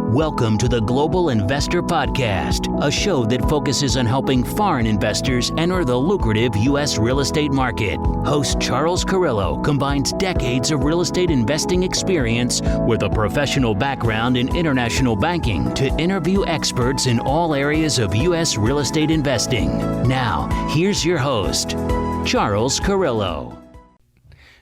Welcome to the Global Investor Podcast, a show that focuses on helping foreign investors enter the lucrative U.S. real estate market. Host Charles Carrillo combines decades of real estate investing experience with a professional background in international banking to interview experts in all areas of U.S. real estate investing. Now, here's your host, Charles Carrillo.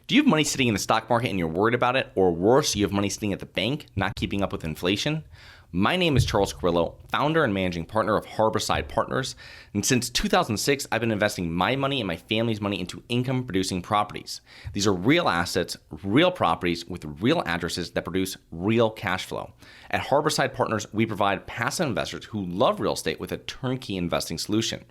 Do you have money sitting in the stock market and you're worried about it? Or worse, you have money sitting at the bank, not keeping up with inflation? My name is Charles Carrillo, founder and managing partner of Harborside Partners. And since 2006, I've been investing my money and my family's money into income-producing properties. These are real assets, real properties with real addresses that produce real cash flow. At Harborside Partners, we provide passive investors who love real estate with a turnkey investing solution.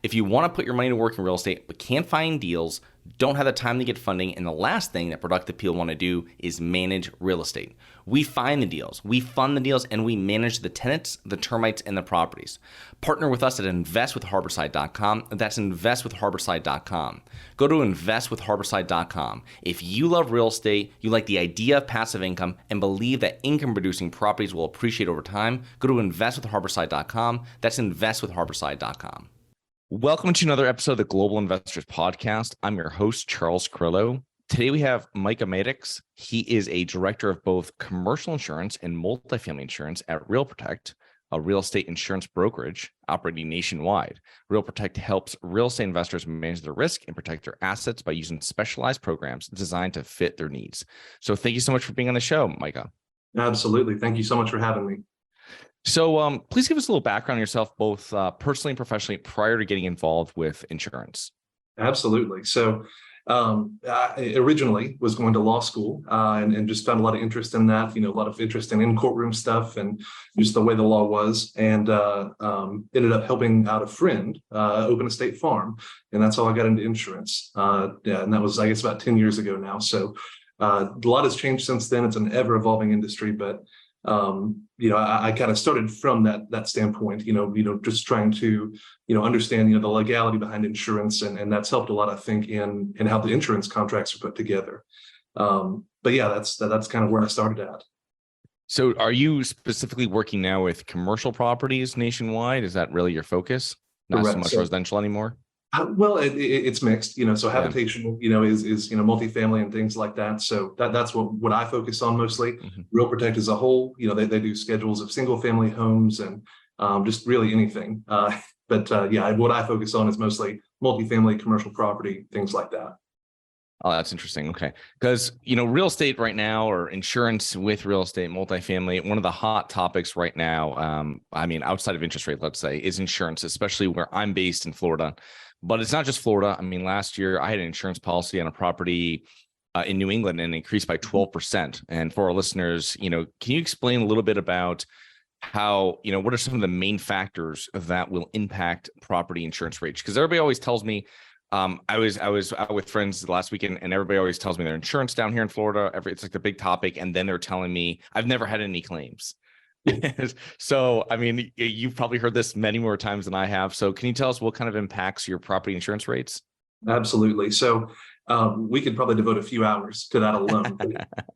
If you want to put your money to work in real estate but can't find deals, don't have the time to get funding, and the last thing that productive people want to do is manage real estate. We find the deals, we fund the deals, and we manage the tenants, the termites, and the properties. Partner with us at investwithharborside.com. That's investwithharborside.com. Go to investwithharborside.com. If you love real estate, you like the idea of passive income, and believe that income-producing properties will appreciate over time, go to investwithharborside.com. That's investwithharborside.com. Welcome to another episode of the Global Investors Podcast. I'm your host, Charles Carrillo. Today we have Micah Maddox. He is a director of both commercial insurance and multifamily insurance at Real Protect, a real estate insurance brokerage operating nationwide. Real Protect helps real estate investors manage their risk and protect their assets by using specialized programs designed to fit their needs. So thank you so much for being on the show, Micah. Absolutely. Thank you so much for having me. So please give us a little background on yourself, both personally and professionally, prior to getting involved with insurance. Absolutely. So I originally was going to law school and just found a lot of interest in that, a lot of interest in courtroom stuff and just the way the law was, and ended up helping out a friend open a state farm. And that's how I got into insurance. And that was, I guess, about 10 years ago now. So a lot has changed since then. It's an ever evolving industry, but I kind of started from that standpoint, just trying to, understand, the legality behind insurance, and that's helped a lot, I think, in how the insurance contracts are put together. But yeah, that's kind of where I started at. So are you specifically working now with commercial properties nationwide? Is that really your focus? Not Correct. So much residential anymore? Well, it's mixed, so habitation, is multifamily and things like that. So that's what I focus on mostly. Mm-hmm. Real Protect as a whole, they do schedules of single family homes and just really anything. But what I focus on is mostly multifamily, commercial property, things like that. Oh, that's interesting. Okay. Because, real estate right now, or insurance with real estate, multifamily, one of the hot topics right now, outside of interest rate, let's say, is insurance, especially where I'm based in Florida. But it's not just Florida. Last year I had an insurance policy on a property in New England and it increased by 12%. And for our listeners, can you explain a little bit about how, what are some of the main factors that will impact property insurance rates? Because everybody always tells me, I was out with friends last weekend, and everybody always tells me their insurance down here in Florida, it's like the big topic. And then they're telling me I've never had any claims. So, you've probably heard this many more times than I have. So can you tell us what kind of impacts your property insurance rates? Absolutely. So we could probably devote a few hours to that alone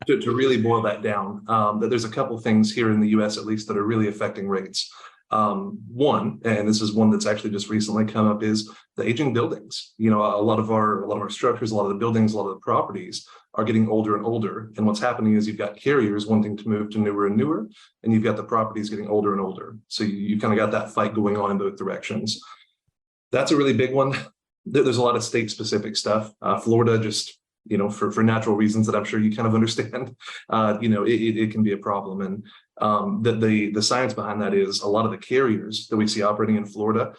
to really boil that down. That there's a couple things here in the U.S. at least that are really affecting rates. One, and this is one that's actually just recently come up, is the aging buildings. A lot of our structures, a lot of the buildings, a lot of the properties are getting older and older. And what's happening is you've got carriers wanting to move to newer and newer, and you've got the properties getting older and older. So you kind of got that fight going on in both directions. That's a really big one. There's a lot of state specific stuff. Florida, just, for natural reasons that I'm sure you kind of understand, it can be a problem. And the science behind that is a lot of the carriers that we see operating in Florida,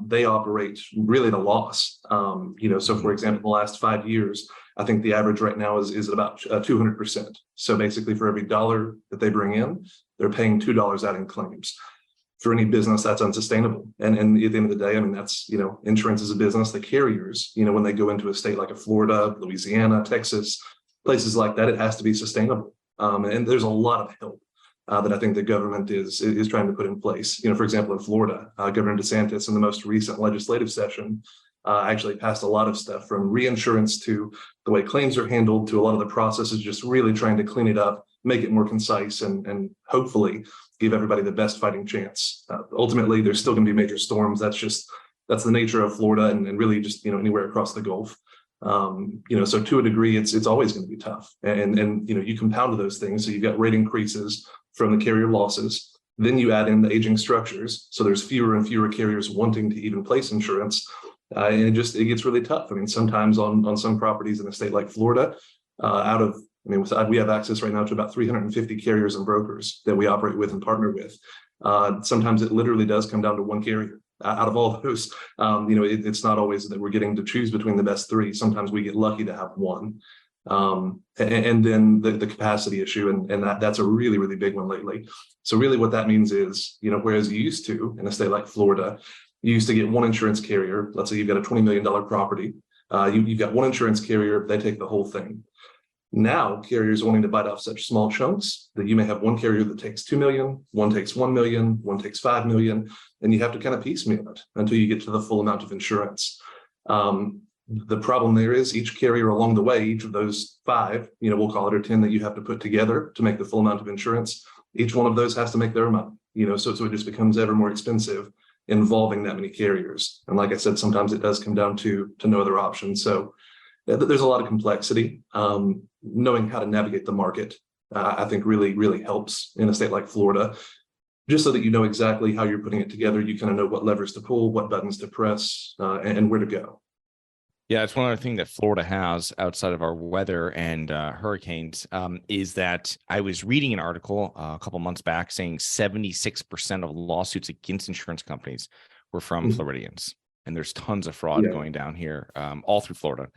they operate really at a loss. So for example, the last 5 years, I think the average right now is at about 200%. So basically for every dollar that they bring in, they're paying $2 out in claims. For any business, that's unsustainable. And at the end of the day, that's, insurance is a business. The carriers, when they go into a state like a Florida, Louisiana, Texas, places like that, it has to be sustainable. And there's a lot of help that I think the government is trying to put in place. For example, in Florida, Governor DeSantis in the most recent legislative session actually passed a lot of stuff, from reinsurance to the way claims are handled to a lot of the processes, just really trying to clean it up make it more concise, and hopefully give everybody the best fighting chance. Ultimately, there's still going to be major storms. That's the nature of Florida, and really just anywhere across the Gulf. So to a degree, it's always going to be tough. And you compound those things. So you've got rate increases from the carrier losses. Then you add in the aging structures. So there's fewer and fewer carriers wanting to even place insurance. And it gets really tough. I mean, sometimes on some properties in a state like Florida, we have access right now to about 350 carriers and brokers that we operate with and partner with. Sometimes it literally does come down to one carrier out of all those. It's not always that we're getting to choose between the best three. Sometimes we get lucky to have one. And then the capacity issue, and that's a really, really big one lately. So really what that means is, whereas you used to, in a state like Florida, you used to get one insurance carrier. Let's say you've got a $20 million property. You've got one insurance carrier, they take the whole thing. Now carriers are wanting to bite off such small chunks that you may have one carrier that takes 2 million, one takes 1 million, one takes 5 million, and you have to kind of piecemeal it until you get to the full amount of insurance. The problem there is each carrier along the way, each of those 5, we'll call it, or 10 that you have to put together to make the full amount of insurance, each one of those has to make their money, so it just becomes ever more expensive involving that many carriers. And like I said, sometimes it does come down to no other option. So there's a lot of complexity. Knowing how to navigate the market, I think really, really helps in a state like Florida, just so that you know exactly how you're putting it together. You kind of know what levers to pull, what buttons to press, and where to go. Yeah, it's one other thing that Florida has outside of our weather and hurricanes is that I was reading an article a couple months back saying 76% of lawsuits against insurance companies were from Floridians. And there's tons of fraud going down here, all through Florida,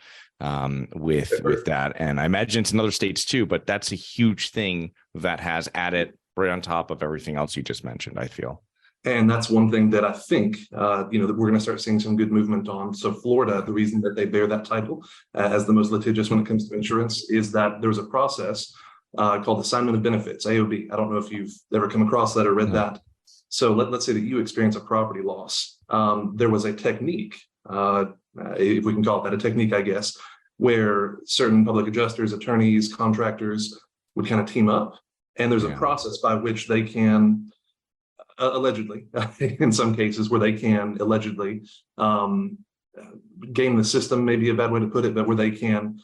with that. And I imagine it's in other states too, but that's a huge thing that has added right on top of everything else you just mentioned, I feel. And that's one thing that I think, that we're going to start seeing some good movement on. So Florida, the reason that they bear that title as the most litigious when it comes to insurance is that there was a process called Assignment of Benefits, AOB. I don't know if you've ever come across that or read that. So let's say that you experience a property loss. There was a technique, if we can call it that, a technique, I guess, where certain public adjusters, attorneys, contractors would kind of team up. And there's a process by which they can allegedly, in some cases, where they can allegedly game the system, maybe a bad way to put it, but where they can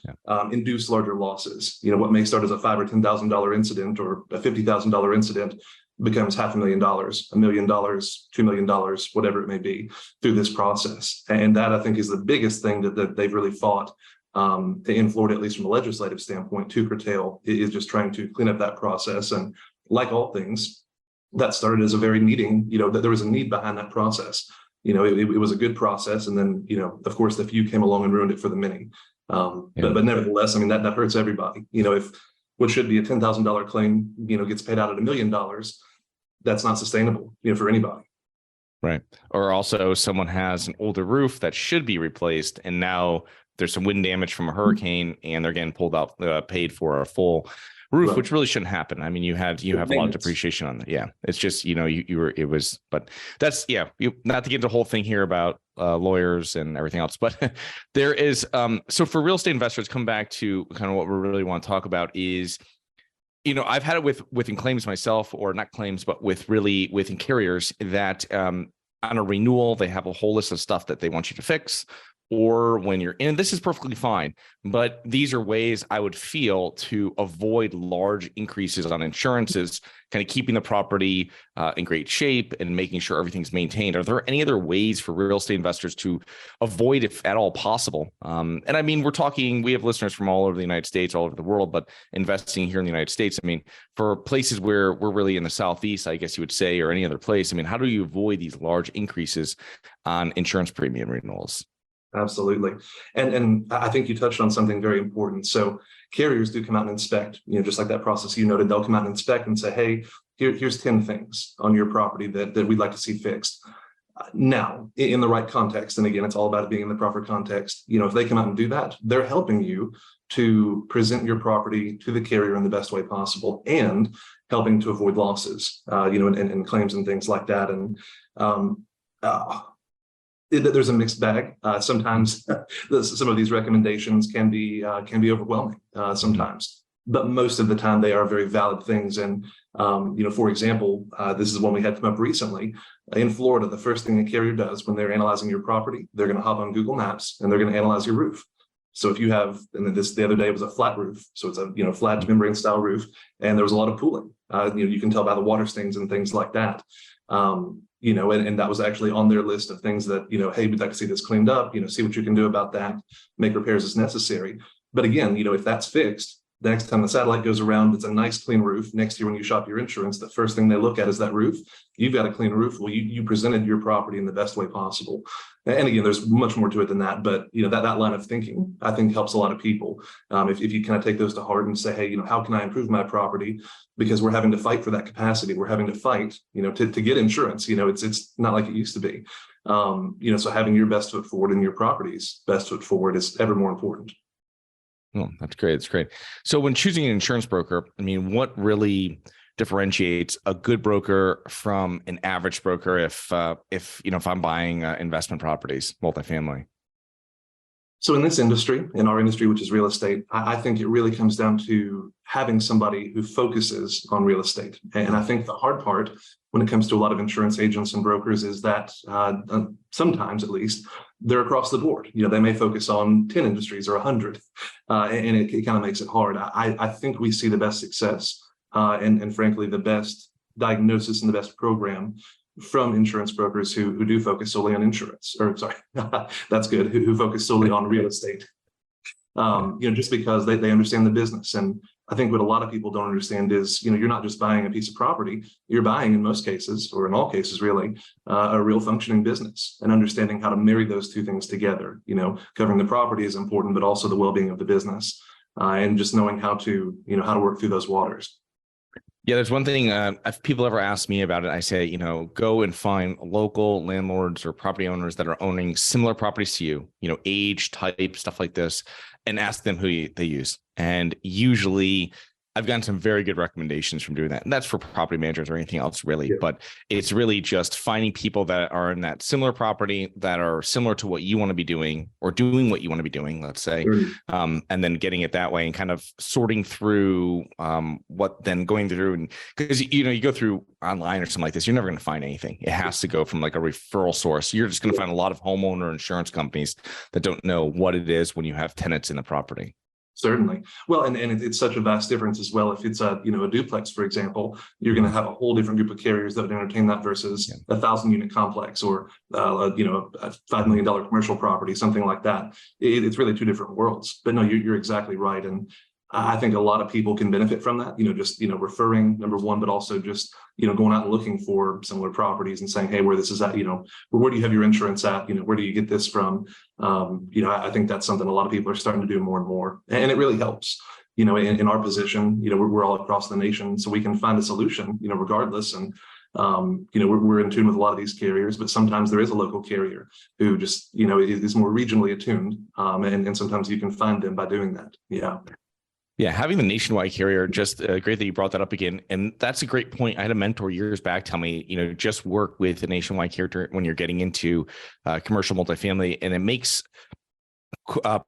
induce larger losses. What may start as a $5,000 or $10,000 incident or a $50,000 incident becomes $500,000, $1 million, $2 million, whatever it may be, through this process. And that, I think, is the biggest thing that they've really fought in Florida, at least from a legislative standpoint, to curtail, is just trying to clean up that process. And like all things, that started as a very needing, that there was a need behind that process. It was a good process. And then, of course, the few came along and ruined it for the many. But nevertheless, that hurts everybody. If what should be a $10,000 claim, gets paid out at $1 million, that's not sustainable, for anybody. Right. Or also someone has an older roof that should be replaced, and now there's some wind damage from a hurricane and they're getting pulled out, paid for a full roof, which really shouldn't happen. You have a lot of depreciation on that. Yeah. It's just, but that's, not to get into the whole thing here about lawyers and everything else, but there is, so for real estate investors, come back to kind of what we really want to talk about is, I've had it within claims myself, or not claims, but within carriers that on a renewal, they have a whole list of stuff that they want you to fix. Or when you're in, this is perfectly fine, but these are ways I would feel to avoid large increases on insurances, kind of keeping the property in great shape and making sure everything's maintained. Are there any other ways for real estate investors to avoid, if at all possible? And we have listeners from all over the United States, all over the world, but investing here in the United States, for places where we're really in the Southeast, I guess you would say, or any other place, how do you avoid these large increases on insurance premium renewals? Absolutely. And I think you touched on something very important. So carriers do come out and inspect, just like that process you noted, they'll come out and inspect and say, hey, here's 10 things on your property that we'd like to see fixed. Now, in the right context, and again, it's all about it being in the proper context, if they come out and do that, they're helping you to present your property to the carrier in the best way possible and helping to avoid losses, and claims and things like that. And there's a mixed bag. Sometimes some of these recommendations can be overwhelming sometimes. but most of the time they are very valid things. And, for example, this is one we had come up recently. In Florida, the first thing a carrier does when they're analyzing your property, they're going to hop on Google Maps and they're going to analyze your roof. So if you have, and then the other day was a flat roof, so it's a flat membrane style roof, and there was a lot of pooling. You can tell by the water stains and things like that. And that was actually on their list of things that, hey, we'd like to see this cleaned up, see what you can do about that, make repairs as necessary. But again, if that's fixed, the next time the satellite goes around, it's a nice clean roof. Next year, when you shop your insurance, the first thing they look at is that roof. You've got a clean roof. Well, you presented your property in the best way possible. And again, there's much more to it than that. But that line of thinking, I think, helps a lot of people. If you kind of take those to heart and say, hey, how can I improve my property? Because we're having to fight for that capacity. We're having to fight, to get insurance. It's not like it used to be. So having your best foot forward and your property's best foot forward is ever more important. Oh, that's great. That's great. So when choosing an insurance broker, what really differentiates a good broker from an average broker if I'm buying investment properties, multifamily? So in this industry, in our industry, which is real estate, I think it really comes down to having somebody who focuses on real estate. And I think the hard part when it comes to a lot of insurance agents and brokers is that sometimes, at least, they're across the board. They may focus on 10 industries or 100, and it kind of makes it hard. I think we see the best success and frankly, the best diagnosis and the best program from insurance brokers who do focus solely on insurance, or sorry, that's good, who focus solely on real estate. Just because they understand the business. And I think what a lot of people don't understand is, you're not just buying a piece of property, you're buying, in most cases, or in all cases really, a real functioning business, and understanding how to marry those two things together. Covering the property is important, but also the well-being of the business, and just knowing how to work through those waters. Yeah, there's one thing, if people ever ask me about it, I say, go and find local landlords or property owners that are owning similar properties to you, age, type, stuff like this, and ask them who they use. And usually I've gotten some very good recommendations from doing that. And that's for property managers or anything else, really. Yeah. But it's really just finding people that are in that similar property, that are similar to what you want to be doing, or doing what you want to be doing, let's say, and then getting it that way and kind of sorting through what then going through. And because, you go through online or something like this, you're never going to find anything. It has to go from like a referral source. You're just going to find a lot of homeowner insurance companies that don't know what it is when you have tenants in the property. Certainly. Well, and it's such a vast difference as well. If it's a duplex, for example, you're going to have a whole different group of carriers that would entertain that versus a 1,000-unit complex or a $5 million commercial property, something like that. It's really two different worlds. But no, you're exactly right. And I think a lot of people can benefit from that, just, referring, number one, but also just, going out and looking for similar properties and saying, hey, where this is at, where do you have your insurance at? Where do you get this from? I think that's something a lot of people are starting to do more and more. And it really helps, in our position, we're all across the nation, so we can find a solution, regardless. And, we're in tune with a lot of these carriers, but sometimes there is a local carrier who just, is more regionally attuned. And sometimes you can find them by doing that. Yeah. Yeah, having the nationwide carrier, just great that you brought that up again. And that's a great point. I had a mentor years back tell me, just work with a nationwide carrier when you're getting into commercial multifamily, and it makes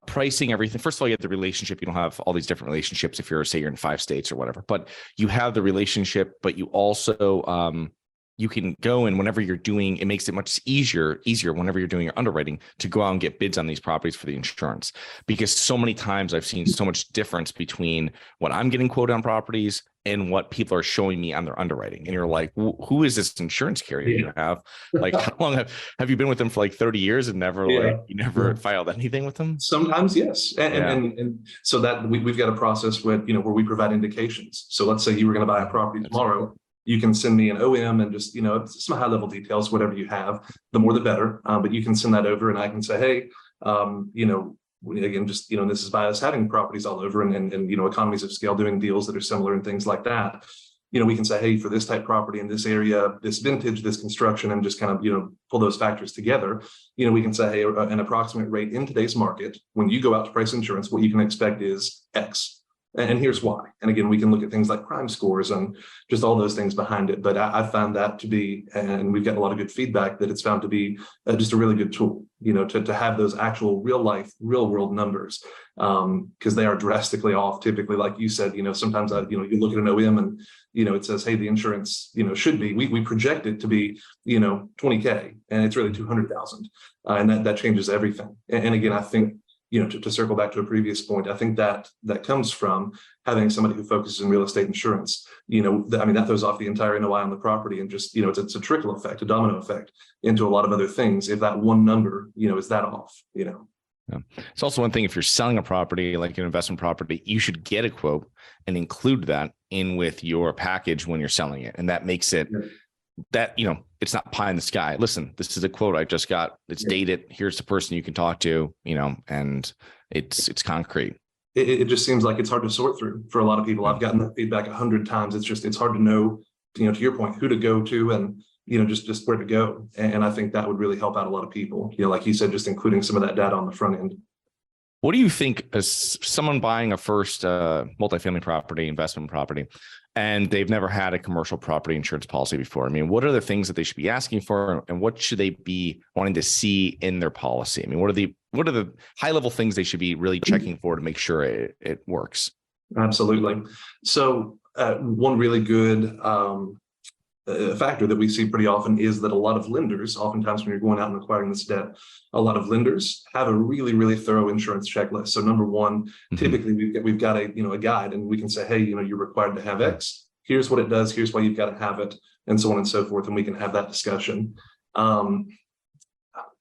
pricing everything. First of all, you have the relationship. You don't have all these different relationships if you're, say, you're in 5 states or whatever, but you have the relationship, but you also you can go, and whenever you're doing, it makes it much easier whenever you're doing your underwriting to go out and get bids on these properties for the insurance. Because so many times I've seen so much difference between what I'm getting quoted on properties and what people are showing me on their underwriting. And you're like, who is this insurance carrier you have? Like, how long have you been with them for like 30 years and never you never filed anything with them? Sometimes, yes. And so that we've got a process with, where we provide indications. So let's say you were going to buy a property tomorrow. You can send me an OM and just, some high level details, whatever you have, the more the better. But you can send that over and I can say, hey, again, just, this is by us having properties all over and economies of scale, doing deals that are similar and things like that. We can say, hey, for this type property in this area, this vintage, this construction, and just kind of, pull those factors together. We can say, hey, an approximate rate in today's market, when you go out to price insurance, what you can expect is X. And here's why. And again, we can look at things like crime scores and just all those things behind it. But I found that to be, and we've gotten a lot of good feedback that it's found to be just a really good tool, to have those actual real life, real world numbers, because they are drastically off. Typically, like you said, sometimes you look at an OM and it says, hey, the insurance should be, we project it to be $20K, and it's really $200,000, and that changes everything. And again, I think to circle back to a previous point, I think that comes from having somebody who focuses in real estate insurance. That throws off the entire NOI on the property, and just it's a trickle effect, a domino effect into a lot of other things if that one number is that off. Yeah. It's also one thing, if you're selling a property like an investment property, you should get a quote and include that in with your package when you're selling it, and that makes it that it's not pie in the sky. Listen, this is a quote I just got. It's dated. Here's the person you can talk to. And it's concrete. It just seems like it's hard to sort through for a lot of people. I've gotten that feedback 100 times. It's hard to know, to your point, who to go to and just where to go. And I think that would really help out a lot of people. Like you said, just including some of that data on the front end. What do you think, as someone buying a first multifamily property, investment property, and they've never had a commercial property insurance policy before? What are the things that they should be asking for, and what should they be wanting to see in their policy? What are the high level things they should be really checking for to make sure it works? Absolutely. So one really good factor that we see pretty often is that a lot of lenders, oftentimes when you're going out and acquiring this debt, a lot of lenders have a really, really thorough insurance checklist. So number one, typically we've got a guide, and we can say, hey, you're required to have X. Here's what it does. Here's why you've got to have it, and so on and so forth. And we can have that discussion.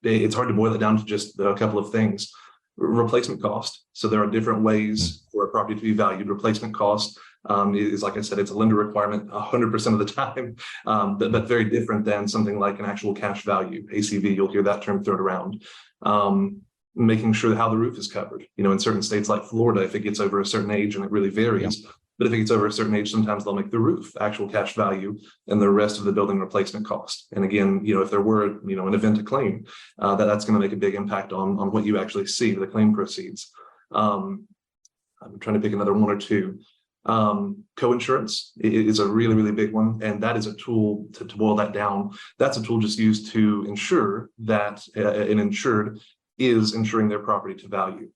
It's hard to boil it down to just a couple of things. Replacement cost. So there are different ways for a property to be valued. Replacement cost is, like I said, it's a lender requirement 100% of the time, but very different than something like an actual cash value, ACV. You'll hear that term thrown around. Making sure how the roof is covered. In certain states like Florida, if it gets over a certain age, and it really varies, but if it gets over a certain age, sometimes they'll make the roof actual cash value and the rest of the building replacement cost. And again, if there were, an event to claim, that's going to make a big impact on what you actually see, the claim proceeds. I'm trying to pick another one or two. Co-insurance is a really, really big one. And that is a tool to boil that down. That's a tool just used to ensure that an insured is insuring their property to value.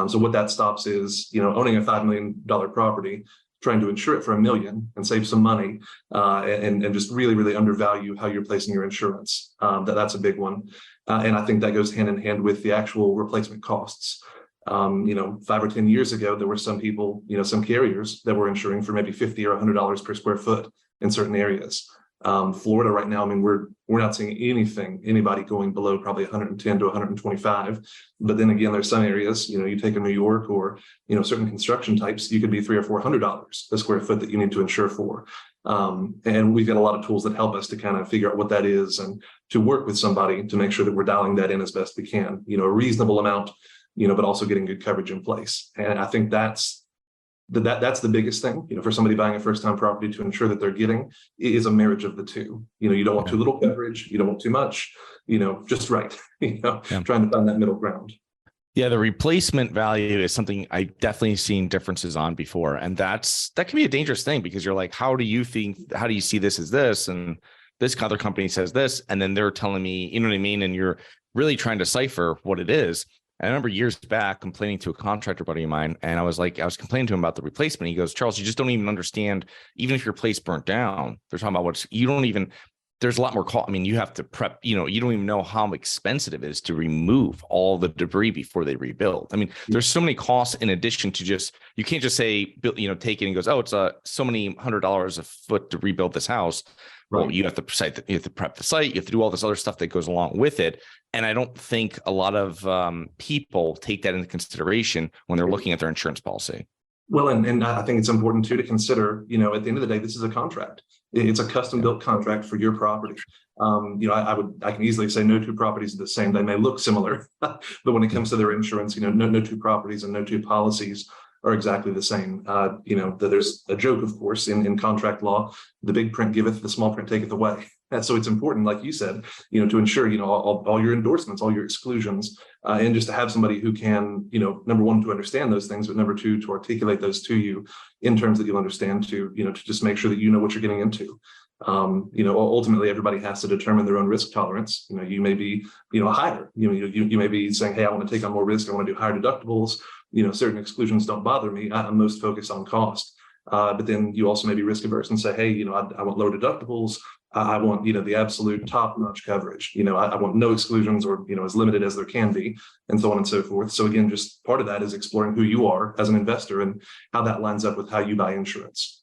So what that stops is, owning a $5 million property, trying to insure it for $1 million and save some money, and just really, really undervalue how you're placing your insurance. That's a big one. And I think that goes hand in hand with the actual replacement costs. 5 or 10 years ago, there were some people, some carriers that were insuring for maybe $50 or $100 per square foot in certain areas. Florida right now, we're not seeing anybody going below probably 110 to 125. But then again, there's some areas, you take a New York or, certain construction types, you could be $300 or $400 a square foot that you need to insure for. And we've got a lot of tools that help us to kind of figure out what that is and to work with somebody to make sure that we're dialing that in as best we can, a reasonable amount, but also getting good coverage in place. And I think that's the biggest thing, for somebody buying a first-time property, to ensure that they're getting is a marriage of the two. You don't want too little coverage, you don't want too much, just right, trying to find that middle ground. Yeah, the replacement value is something I definitely seen differences on before. And that can be a dangerous thing, because you're like, how do you see this as this? And this other company says this, and then they're telling me, you know what I mean? And you're really trying to decipher what it is. I remember years back complaining to a contractor buddy of mine, and I was complaining to him about the replacement. He goes, Charles, you just don't even understand, even if your place burnt down, they're talking about there's a lot more cost. You have to prep, you don't even know how expensive it is to remove all the debris before they rebuild. There's so many costs in addition to you can't just say, take it and goes, oh, it's so many $100 a foot to rebuild this house. Right. Well, you have to prep the site, you have to do all this other stuff that goes along with it. And I don't think a lot of people take that into consideration when they're looking at their insurance policy. Well, and I think it's important too to consider, at the end of the day, this is a contract. It's a custom built contract for your property. I can easily say no two properties are the same. They may look similar, but when it comes to their insurance, no two properties and no two policies are exactly the same. There's a joke, of course, in contract law: the big print giveth, the small print taketh away. And so it's important, like you said, to ensure, all your endorsements, all your exclusions, and just to have somebody who can, number one, to understand those things, but number two, to articulate those to you in terms that you'll understand, to just make sure that you know what you're getting into. Ultimately, everybody has to determine their own risk tolerance. You may be, higher. You may be saying, hey, I want to take on more risk. I want to do higher deductibles. Certain exclusions don't bother me. I'm most focused on cost. But then you also may be risk averse and say, hey, I want low deductibles. I want, the absolute top-notch coverage. I want no exclusions, or, as limited as there can be, and so on and so forth. So again, just part of that is exploring who you are as an investor and how that lines up with how you buy insurance.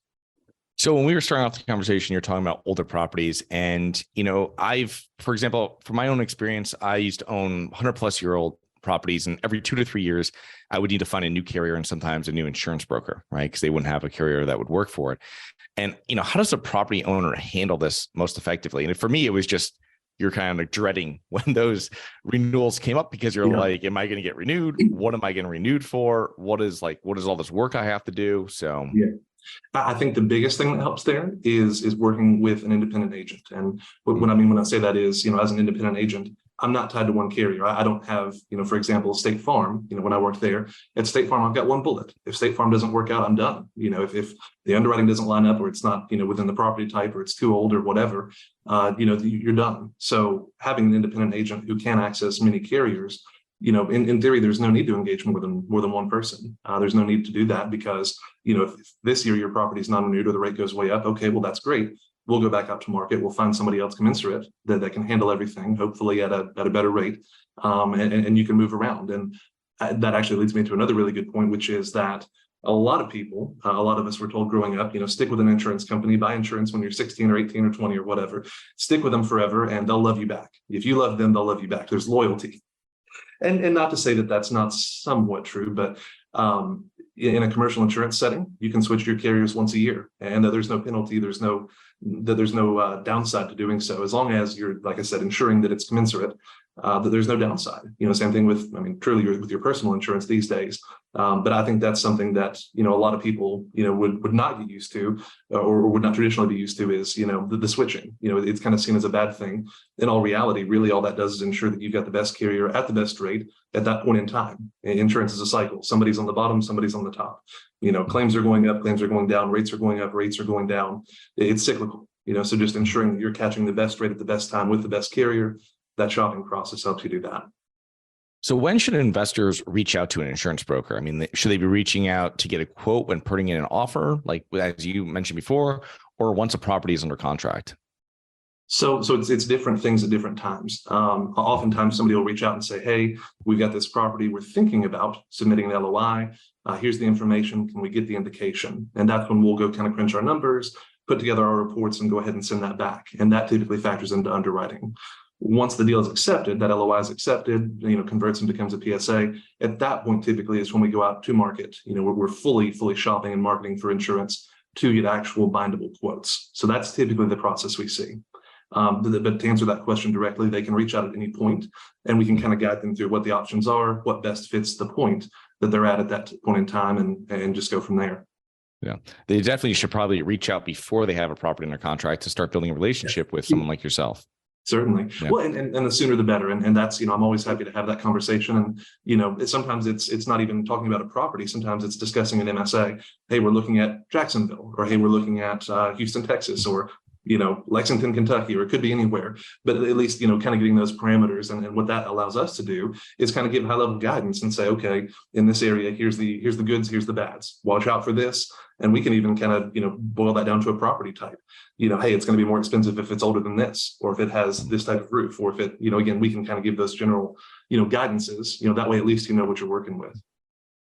So when we were starting off the conversation, you're talking about older properties. And, for example, from my own experience, I used to own 100-plus-year-old properties, and every 2 to 3 years, I would need to find a new carrier and sometimes a new insurance broker, right? Because they wouldn't have a carrier that would work for it. And, how does a property owner handle this most effectively? And for me, it was just, you're kind of dreading when those renewals came up, because you're like, am I going to get renewed? What am I getting renewed for? What is all this work I have to do? So I think the biggest thing that helps there is working with an independent agent. And what I mean when I say that is, as an independent agent, I'm not tied to one carrier. I don't have, for example, State Farm. When I worked there at State Farm, I've got one bullet. If State Farm doesn't work out, I'm done. If the underwriting doesn't line up, or it's not, within the property type, or it's too old, or whatever, you're done. So having an independent agent who can access many carriers, in theory, there's no need to engage more than one person. There's no need to do that, because, if this year your property is non-renewed or the rate goes way up, okay, well, that's great. We'll go back out to market. We'll find somebody else commensurate that can handle everything, hopefully at a better rate, and you can move around. And that actually leads me to another really good point, which is that a lot of people, a lot of us were told growing up, stick with an insurance company, buy insurance when you're 16 or 18 or 20 or whatever, stick with them forever and they'll love you back. If you love them, they'll love you back. There's loyalty. And not to say that that's not somewhat true, but in a commercial insurance setting, you can switch your carriers once a year, and there's no penalty. There's no downside to doing so, as long as you're, like I said, ensuring that it's commensurate, that there's no downside. Same thing with, truly with your personal insurance these days. But I think that's something that, a lot of people, would not get used to, or would not traditionally be used to, is, the switching. It's kind of seen as a bad thing. In all reality, really all that does is ensure that you've got the best carrier at the best rate at that point in time. Insurance is a cycle. Somebody's on the bottom, somebody's on the top. Claims are going up, claims are going down, rates are going up, rates are going down. It's cyclical. So just ensuring that you're catching the best rate at the best time with the best carrier, that shopping process helps you do that. So when should investors reach out to an insurance broker? Should they be reaching out to get a quote when putting in an offer, like as you mentioned before, or once a property is under contract? So it's different things at different times. Oftentimes somebody will reach out and say, hey, we've got this property we're thinking about submitting an LOI. Here's the information. Can we get the indication? And that's when we'll go kind of crunch our numbers, put together our reports, and go ahead and send that back. And that typically factors into underwriting. Once the deal is accepted, that LOI is accepted, converts and becomes a PSA. At that point, typically is when we go out to market. We're fully shopping and marketing for insurance to get actual bindable quotes. So that's typically the process we see. But to answer that question directly, they can reach out at any point, and we can kind of guide them through what the options are, what best fits the point that they're at that point in time, and just go from there. Yeah, they definitely should probably reach out before they have a property under contract to start building a relationship with someone like yourself. Certainly. Yeah. Well, and the sooner the better. And that's, I'm always happy to have that conversation. And, sometimes it's not even talking about a property. Sometimes it's discussing an MSA. Hey, we're looking at Jacksonville, or hey, we're looking at Houston, Texas, or, Lexington, Kentucky, or it could be anywhere. But at least, kind of getting those parameters. And what that allows us to do is kind of give high level guidance and say, okay, in this area, here's the goods, here's the bads. Watch out for this. And we can even kind of, boil that down to a property type. Hey, it's going to be more expensive if it's older than this, or if it has this type of roof, or if it, again, we can kind of give those general, guidances, that way, at least, what you're working with.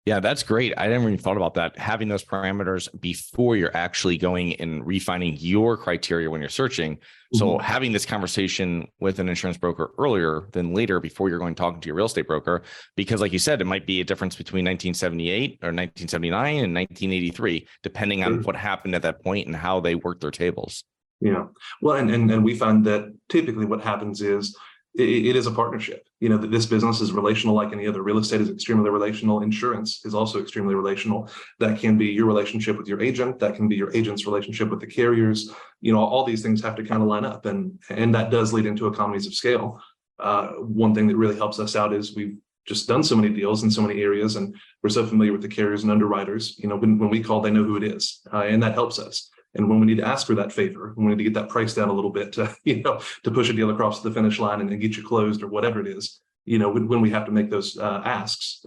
Yeah, that's great. I never even thought about that. Having those parameters before you're actually going and refining your criteria when you're searching. So having this conversation with an insurance broker earlier than later, before you're going talking to your real estate broker, because like you said, it might be a difference between 1978 or 1979 and 1983, depending on what happened at that point and how they worked their tables. Yeah. Well, and we find that typically what happens is it is a partnership. That this business is relational like any other. Real estate is extremely relational. Insurance is also extremely relational. That can be your relationship with your agent. That can be your agent's relationship with the carriers. All these things have to kind of line up, and that does lead into economies of scale. One thing that really helps us out is we've just done so many deals in so many areas, and we're so familiar with the carriers and underwriters. When we call, they know who it is, and that helps us. And when we need to ask for that favor, when we need to get that price down a little bit to, to push a deal across the finish line and get you closed or whatever it is, when we have to make those asks,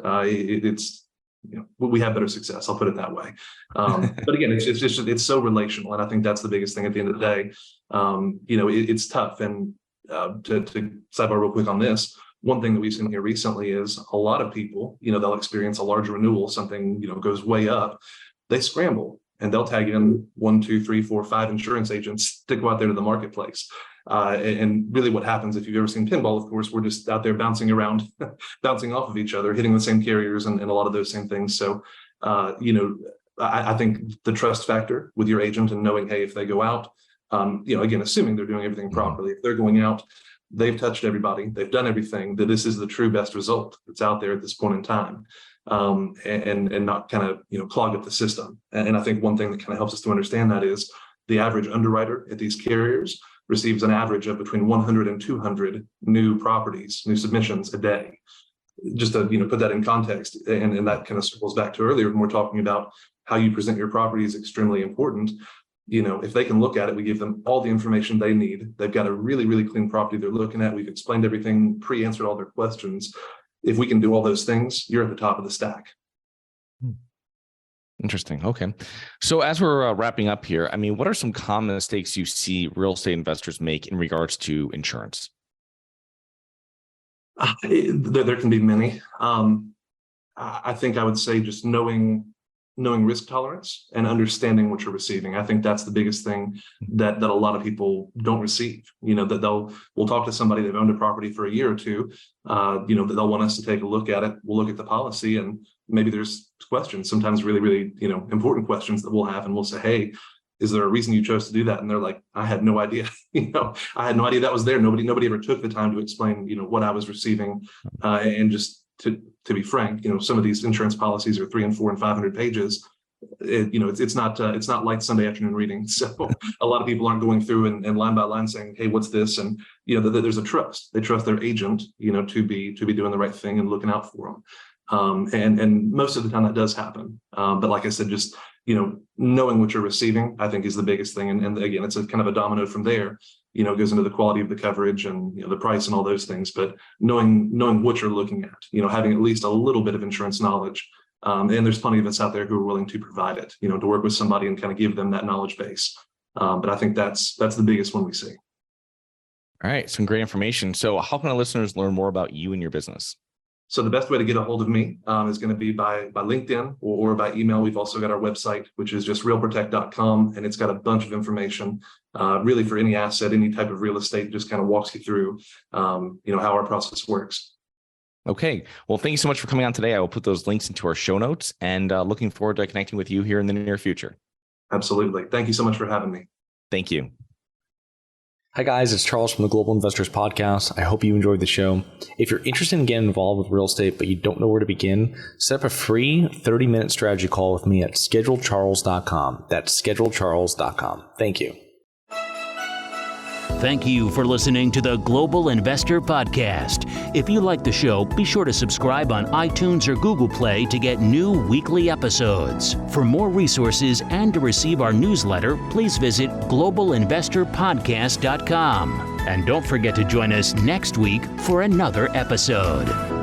we have better success. I'll put it that way. But again, it's so relational, and I think that's the biggest thing at the end of the day. It's tough. And to sidebar real quick on this, one thing that we've seen here recently is a lot of people, they'll experience a large renewal, something goes way up, they scramble. And they'll tag in 1, 2, 3, 4, 5 insurance agents to go out there to the marketplace. And really what happens, if you've ever seen pinball, of course, we're just out there bouncing around, bouncing off of each other, hitting the same carriers and a lot of those same things. So, I think the trust factor with your agent and knowing, hey, if they go out, again, assuming they're doing everything properly, if they're going out, they've touched everybody, they've done everything, that this is the true best result that's out there at this point in time. And not kind of clog up the system. And I think one thing that kind of helps us to understand that is the average underwriter at these carriers receives an average of between 100 and 200 new properties, new submissions a day. Just to put that in context, and that kind of circles back to earlier when we're talking about how you present your property is extremely important. If they can look at it, we give them all the information they need. They've got a really, really clean property they're looking at. We've explained everything, pre-answered all their questions. If we can do all those things, you're at the top of the stack. Interesting. Okay. So as we're wrapping up here, what are some common mistakes you see real estate investors make in regards to insurance? There can be many. I think I would say just knowing risk tolerance and understanding what you're receiving. I think that's the biggest thing that a lot of people don't receive. That we'll talk to somebody they've owned a property for a year or two. That they'll want us to take a look at it. We'll look at the policy, and maybe there's questions, sometimes really, really important questions that we'll have, and we'll say, hey, is there a reason you chose to do that? And they're like, I had no idea. I had no idea that was there. Nobody ever took the time to explain what I was receiving, and just to be frank, some of these insurance policies are 300 and 400 and 500 pages. It's not light Sunday afternoon reading. So a lot of people aren't going through and line by line saying, hey, what's this? And there's a trust. They trust their agent, to be doing the right thing and looking out for them. And most of the time that does happen. But like I said, just knowing what you're receiving, I think, is the biggest thing. And again, it's a kind of a domino from there. Goes into the quality of the coverage and the price and all those things. But knowing what you're looking at, having at least a little bit of insurance knowledge. And there's plenty of us out there who are willing to provide it, to work with somebody and kind of give them that knowledge base. But I think that's the biggest one we see. All right, some great information. So how can our listeners learn more about you and your business? So the best way to get a hold of me is going to be by LinkedIn or by email. We've also got our website, which is just realprotect.com, and it's got a bunch of information really for any asset, any type of real estate. Just kind of walks you through, how our process works. Okay. Well, thank you so much for coming on today. I will put those links into our show notes, and looking forward to connecting with you here in the near future. Absolutely. Thank you so much for having me. Thank you. Hi guys, it's Charles from the Global Investors Podcast. I hope you enjoyed the show. If you're interested in getting involved with real estate, but you don't know where to begin, set up a free 30-minute strategy call with me at schedulecharles.com. That's schedulecharles.com. Thank you. Thank you for listening to the Global Investor Podcast. If you like the show, be sure to subscribe on iTunes or Google Play to get new weekly episodes. For more resources and to receive our newsletter, please visit globalinvestorpodcast.com. And don't forget to join us next week for another episode.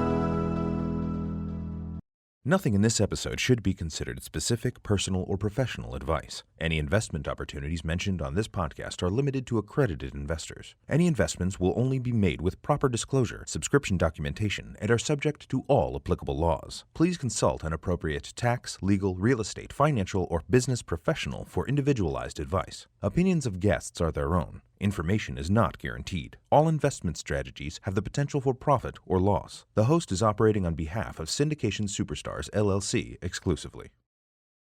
Nothing in this episode should be considered specific, personal, or professional advice. Any investment opportunities mentioned on this podcast are limited to accredited investors. Any investments will only be made with proper disclosure, subscription documentation, and are subject to all applicable laws. Please consult an appropriate tax, legal, real estate, financial, or business professional for individualized advice. Opinions of guests are their own. Information is not guaranteed. All investment strategies have the potential for profit or loss. The host is operating on behalf of Syndication Superstars, LLC exclusively.